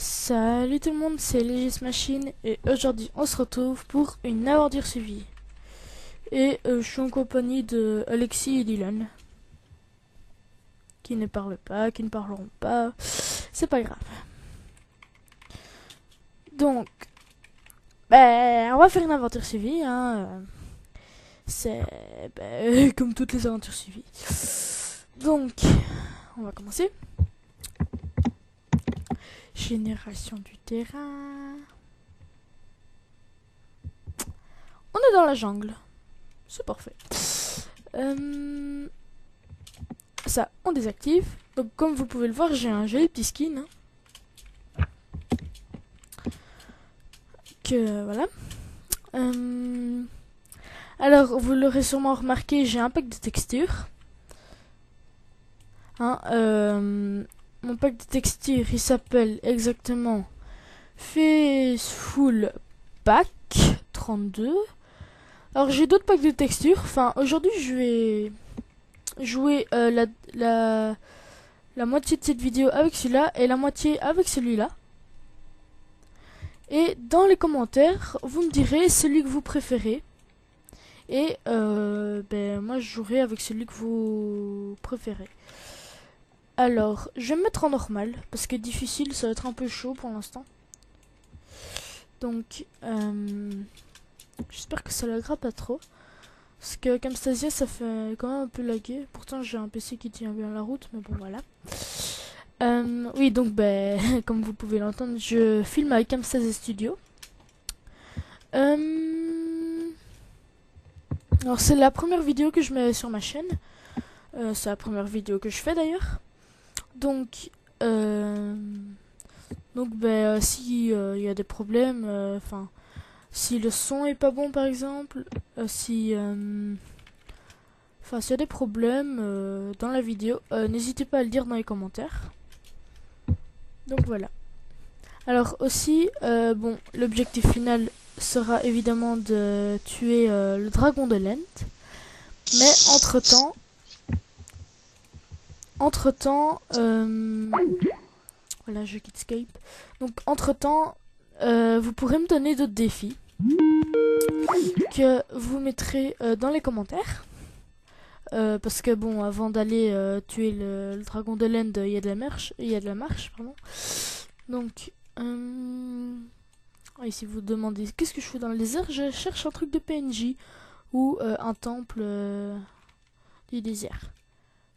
Salut tout le monde, c'est Legis Machine et aujourd'hui on se retrouve pour une aventure suivie. Et je suis en compagnie de Alexis et Dylan qui ne parlent pas, qui ne parleront pas, c'est pas grave. Donc, on va faire une aventure suivie, hein. C'est comme toutes les aventures suivies. Donc, on va commencer. Génération du terrain. On est dans la jungle. C'est parfait. Ça, on désactive. Donc, comme vous pouvez le voir, j'ai un joli petit skin. Hein. Voilà. Alors, vous l'aurez sûrement remarqué, j'ai un pack de textures. Hein, mon pack de textures, il s'appelle exactement Faceful Pack 32. Alors, j'ai d'autres packs de textures. Enfin, aujourd'hui, je vais jouer la moitié de cette vidéo avec celui-là et la moitié avec celui-là. Et dans les commentaires, vous me direz celui que vous préférez. Et moi je jouerai avec celui que vous préférez. Alors, je vais me mettre en normal, parce que difficile, ça va être un peu chaud pour l'instant. Donc, j'espère que ça laguera pas trop. Parce que Camstasia, ça fait quand même un peu laguer. Pourtant, j'ai un PC qui tient bien la route, mais bon, voilà. Oui, donc, comme vous pouvez l'entendre, je filme avec Camstasia Studio. Alors, c'est la première vidéo que je mets sur ma chaîne. C'est la première vidéo que je fais d'ailleurs. Donc, si il y a des problèmes, si le son est pas bon par exemple, s'il y a des problèmes dans la vidéo, n'hésitez pas à le dire dans les commentaires. Donc voilà. Alors aussi, l'objectif final sera évidemment de tuer le dragon de Lent. Mais entre-temps, voilà, je quitte Skype. Donc, entre-temps, vous pourrez me donner d'autres défis que vous mettrez dans les commentaires. Parce que bon, avant d'aller tuer le dragon de l'End, il y a de la marche, pardon. Donc, si vous demandez qu'est-ce que je fais dans le désert, je cherche un truc de PNJ ou un temple du désert.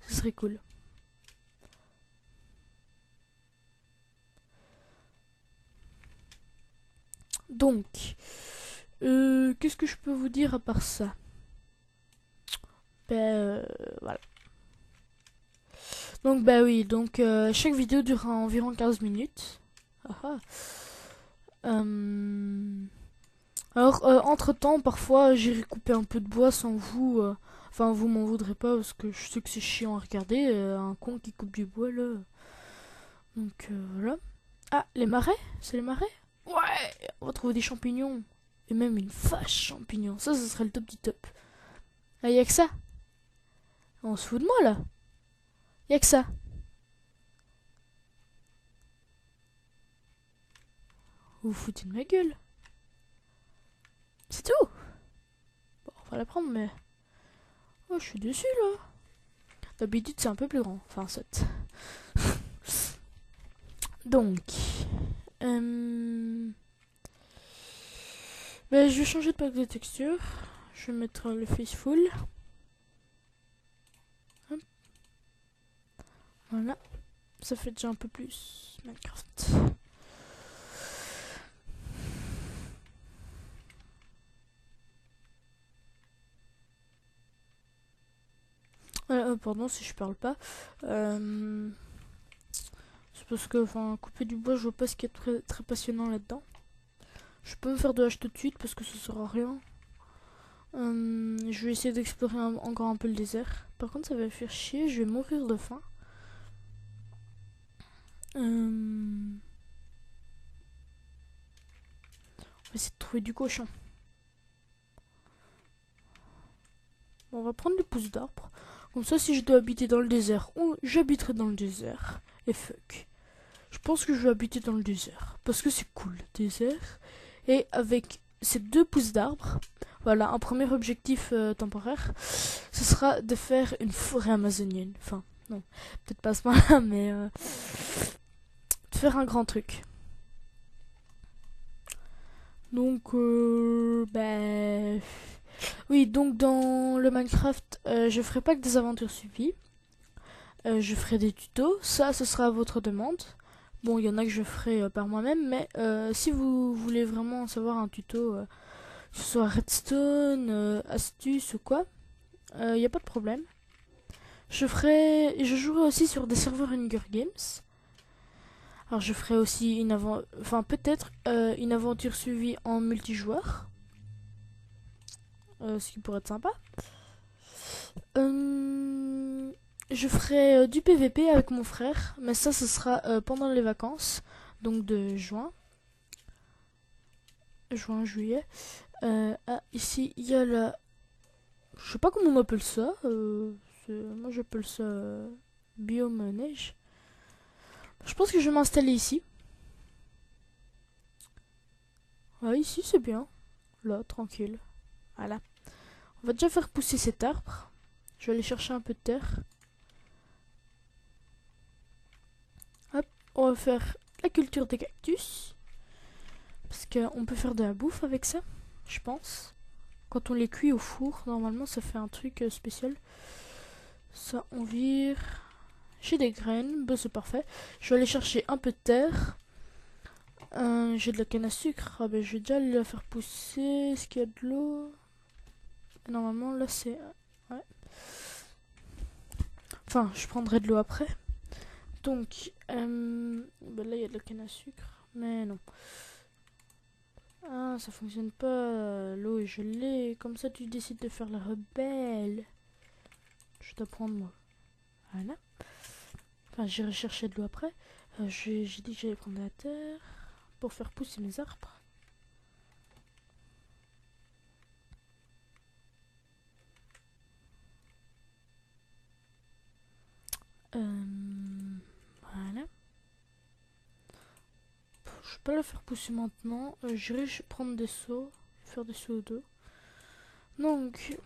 Ce serait cool. Donc, qu'est-ce que je peux vous dire à part ça? Voilà. Donc, chaque vidéo durera environ 15 minutes. Alors, entre-temps, parfois, j'irai couper un peu de bois sans vous. Enfin, vous m'en voudrez pas parce que je sais que c'est chiant à regarder. Un con qui coupe du bois, là. Donc, voilà. Ah, les marais? C'est les marais? Ouais, on va trouver des champignons. Et même une vache champignon. Ça, ce serait le top du top. Ah, y'a que ça. On se fout de moi, là. Y'a que ça. Vous vous foutez de ma gueule. C'est tout. Bon, on va la prendre, mais... Oh, je suis dessus, là. D'habitude, c'est un peu plus grand. Enfin, 7. Donc... je vais changer de pack de texture. Je vais mettre le Faceful. Hop. Voilà. Ça fait déjà un peu plus Minecraft. Pardon si je parle pas. C'est parce que, couper du bois, je vois pas ce qui est très, très passionnant là-dedans. Je peux me faire de hache tout de suite parce que ça sert à rien. Je vais essayer d'explorer encore un peu le désert. Par contre, ça va me faire chier, je vais mourir de faim. On va essayer de trouver du cochon. Bon, on va prendre les pousses d'arbres. Comme ça, si je dois habiter dans le désert, j'habiterai dans le désert. Et fuck. Je pense que je vais habiter dans le désert. Parce que c'est cool, le désert. Et avec ces 2 pousses d'arbres, voilà, un premier objectif temporaire, ce sera de faire une forêt amazonienne. Enfin, non, peut-être pas à ce moment-là, mais de faire un grand truc. Donc, ben... Oui, donc dans le Minecraft, je ferai pas que des aventures suivies. Je ferai des tutos. Ça, ce sera à votre demande. Bon, il y en a que je ferai par moi-même, mais si vous voulez vraiment savoir un tuto, que ce soit redstone, astuce ou quoi, il n'y a pas de problème. Je jouerai aussi sur des serveurs Hunger Games. Alors je ferai aussi peut-être une aventure suivie en multijoueur, ce qui pourrait être sympa. Je ferai du PVP avec mon frère, mais ça ce sera pendant les vacances, donc de juillet. Ici il y a je sais pas comment on appelle ça. Moi j'appelle ça biome neige. Je pense que je vais m'installer ici. Ouais, ici c'est bien. Là, tranquille. Voilà. On va déjà faire pousser cet arbre. Je vais aller chercher un peu de terre. Hop, on va faire la culture des cactus. Parce qu'on peut faire de la bouffe avec ça, je pense. Quand on les cuit au four, normalement ça fait un truc spécial. Ça, on vire. J'ai des graines, bah, c'est parfait. Je vais aller chercher un peu de terre. J'ai de la canne à sucre. Ah ben, je vais déjà la faire pousser. Est-ce qu'il y a de l'eau? Normalement, là, c'est... Ouais. Enfin, je prendrai de l'eau après. Donc, ben là, il y a de la canne à sucre. Mais non. Ah, ça fonctionne pas. L'eau est gelée. Comme ça, tu décides de faire la rebelle. Je dois prendre, moi. Voilà. Enfin, j'irai chercher de l'eau après. J'ai dit que j'allais prendre de la terre pour faire pousser mes arbres. Voilà. Je vais pas la faire pousser maintenant. J'irai prendre des seaux, faire des seaux d'eau. Donc,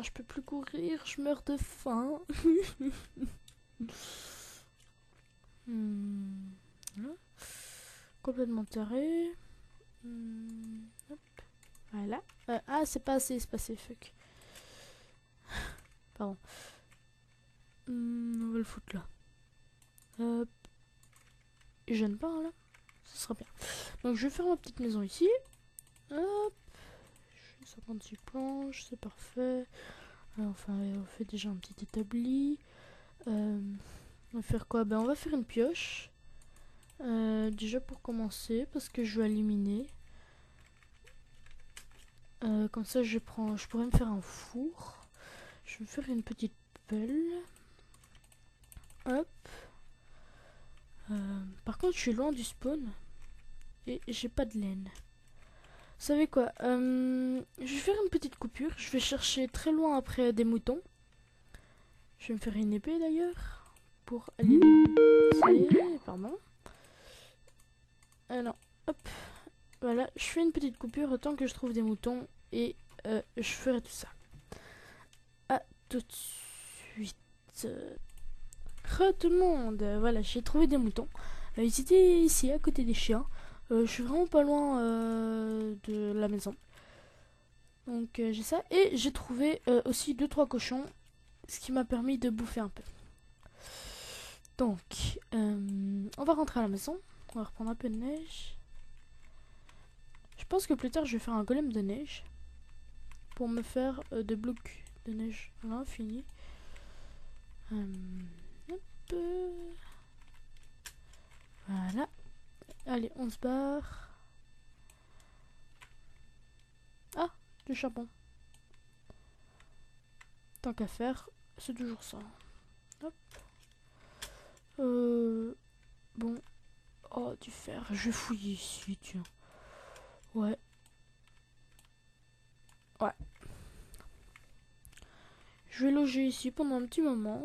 je peux plus courir, je meurs de faim. Voilà. Complètement taré. Hop. Voilà. C'est pas assez espacé, fuck. Pardon. On va le foutre là. Hop. Et je gêne pas, hein, là. Ça sera bien. Donc, je vais faire ma petite maison ici. Hop. 56 planches, c'est parfait. Enfin, on fait déjà un petit établi. On va faire quoi? Ben, on va faire une pioche. Déjà pour commencer, parce que je vais éliminer. Comme ça, je pourrais me faire un four. Je vais me faire une petite pelle. Hop. Par contre, je suis loin du spawn. Et j'ai pas de laine. Vous savez quoi? Je vais faire une petite coupure. Je vais chercher très loin après des moutons. Je vais me faire une épée d'ailleurs. Pour aller les buter. Pardon. Non. Hop. Voilà. Je fais une petite coupure autant que je trouve des moutons. Et je ferai tout ça. À tout de suite. Tout le monde. Voilà, j'ai trouvé des moutons. Ils étaient ici, à côté des chiens. Je suis vraiment pas loin de la maison. Donc j'ai ça. Et j'ai trouvé aussi 2-3 cochons. Ce qui m'a permis de bouffer un peu. Donc, on va rentrer à la maison. On va reprendre un peu de neige. Je pense que plus tard, je vais faire un golem de neige. Pour me faire des blocs de neige à l'infini. Hop. Voilà. Allez, on se barre. Ah, du charbon. Tant qu'à faire, c'est toujours ça. Hop. Bon. Oh, du fer. Je vais fouiller ici, tiens. Ouais. Ouais. Je vais loger ici pendant un petit moment.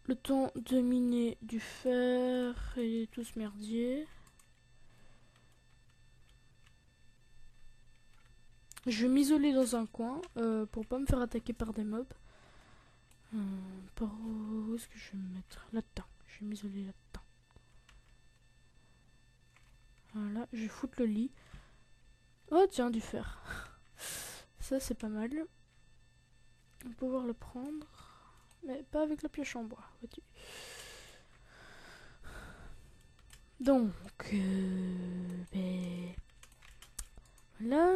Le temps de miner du fer et tout ce merdier. Je vais m'isoler dans un coin pour pas me faire attaquer par des mobs. Où est-ce que je vais me mettre? Là-dedans. Je vais m'isoler là-dedans. Voilà, je vais foutre le lit. Oh tiens, du fer. Ça c'est pas mal. On va pouvoir le prendre. Mais pas avec la pioche en bois. Donc, voilà.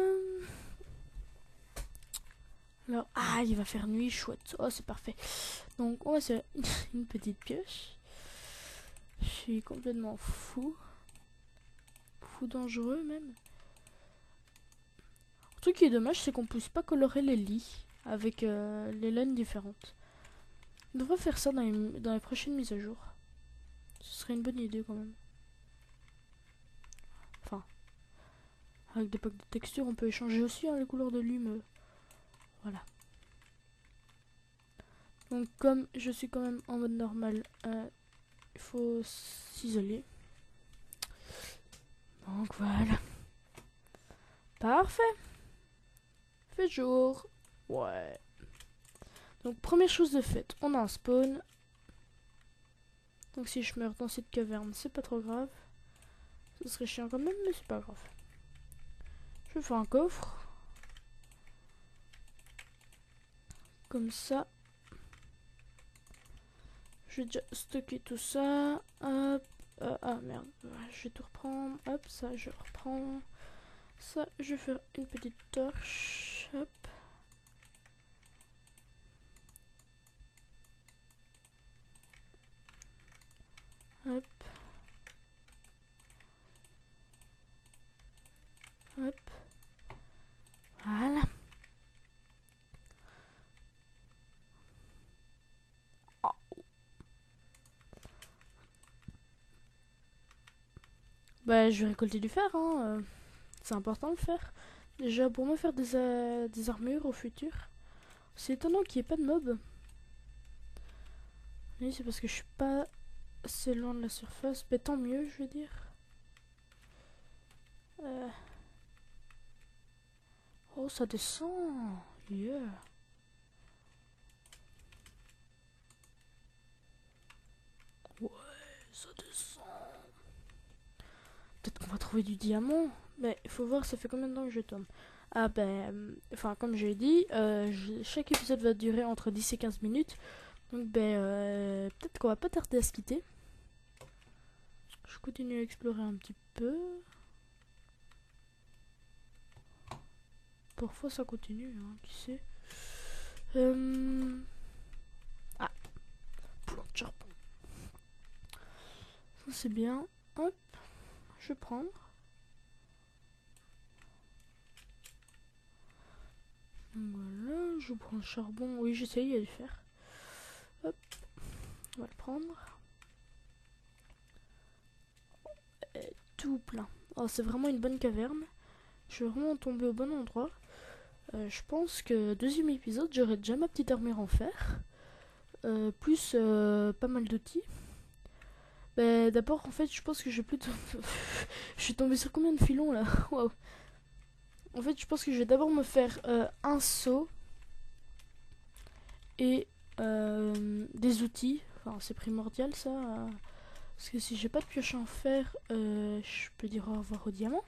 Alors, ah, il va faire nuit, chouette. Oh, c'est parfait. Donc, on va se faire une petite pioche. Je suis complètement fou. Fou dangereux, même. Le truc qui est dommage, c'est qu'on ne puisse pas colorer les lits avec les laines différentes. On devrait faire ça dans les prochaines mises à jour. Ce serait une bonne idée, quand même. Enfin, avec des packs de textures, on peut échanger aussi les couleurs de lume. Voilà. Donc comme je suis quand même en mode normal, il faut s'isoler. Donc voilà. Parfait. Fait jour. Ouais. Donc première chose de faite, on a un spawn. Donc si je meurs dans cette caverne, c'est pas trop grave. Ce serait chiant quand même, mais c'est pas grave. Je vais faire un coffre. Comme ça. Je vais déjà stocker tout ça. Hop. Ah merde. Je vais tout reprendre. Hop, ça je reprends. Ça, je vais faire une petite torche. Hop. Hop. Hop. Voilà. Oh. Bah, je vais récolter du fer, hein. C'est important de faire. Déjà, pour me faire des armures au futur. C'est étonnant qu'il n'y ait pas de mobs. Oui, c'est parce que je suis pas assez loin de la surface. Mais tant mieux, je veux dire. Oh, ça descend. Yeah. Ouais, ça descend. Peut-être qu'on va trouver du diamant. Mais il faut voir, ça fait combien de temps que je tombe. Ah ben, enfin comme j'ai dit, chaque épisode va durer entre 10 et 15 minutes. Donc ben, peut-être qu'on va pas tarder à se quitter. Je continue à explorer un petit peu. Parfois ça continue, hein, qui sait. Ah, plan de charbon. Ça c'est bien. Hop, je vais prendre. Voilà, je prends le charbon. Oui, j'essaye de le faire. Hop, on va le prendre. Et tout plein. Oh, c'est vraiment une bonne caverne. Je suis vraiment tombé au bon endroit. Je pense que deuxième épisode, j'aurai déjà ma petite armure en fer. Plus pas mal d'outils. Bah, d'abord, en fait, je pense que je vais plutôt... je suis tombé sur combien de filons là? Waouh. En fait, je pense que je vais d'abord me faire un seau et des outils. Enfin, c'est primordial ça. Parce que si j'ai pas de pioche en fer, je peux dire au revoir au diamant.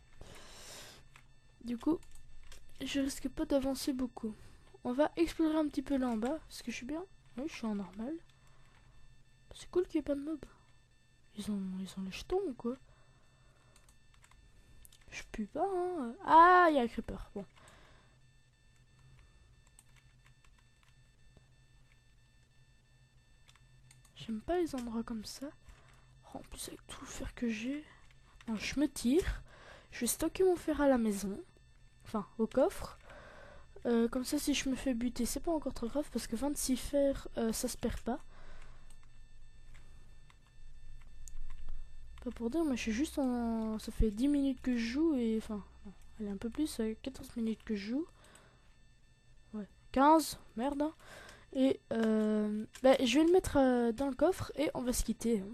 Du coup, je risque pas d'avancer beaucoup. On va explorer un petit peu là en bas. Est-ce que je suis bien? Oui, je suis en normal. C'est cool qu'il n'y ait pas de mobs. Ils ont les jetons ou quoi? Je pue pas, hein. Ah, il y a un creeper. Bon. J'aime pas les endroits comme ça. Oh, en plus, avec tout le fer que j'ai. Non, je me tire. Je vais stocker mon fer à la maison. Enfin, au coffre. Comme ça, si je me fais buter, c'est pas encore trop grave. Parce que 26 fer, ça se perd pas. Pas pour dire, mais je suis juste en... Ça fait 10 minutes que je joue et... Enfin, allez, un peu plus, 14 minutes que je joue. Ouais, 15, merde. Hein. Et bah, je vais le mettre dans le coffre et on va se quitter, hein.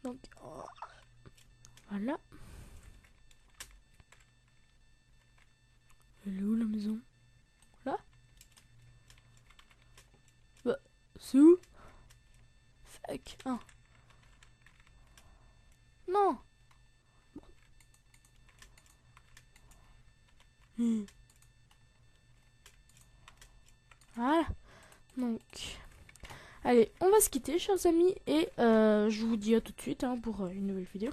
Donc voilà. Elle est où la maison? Là? Bah, c'est où? Fuck. Ah. Non. Hmm. Voilà. Donc, allez, on va se quitter, chers amis, et je vous dis à tout de suite, hein, pour une nouvelle vidéo.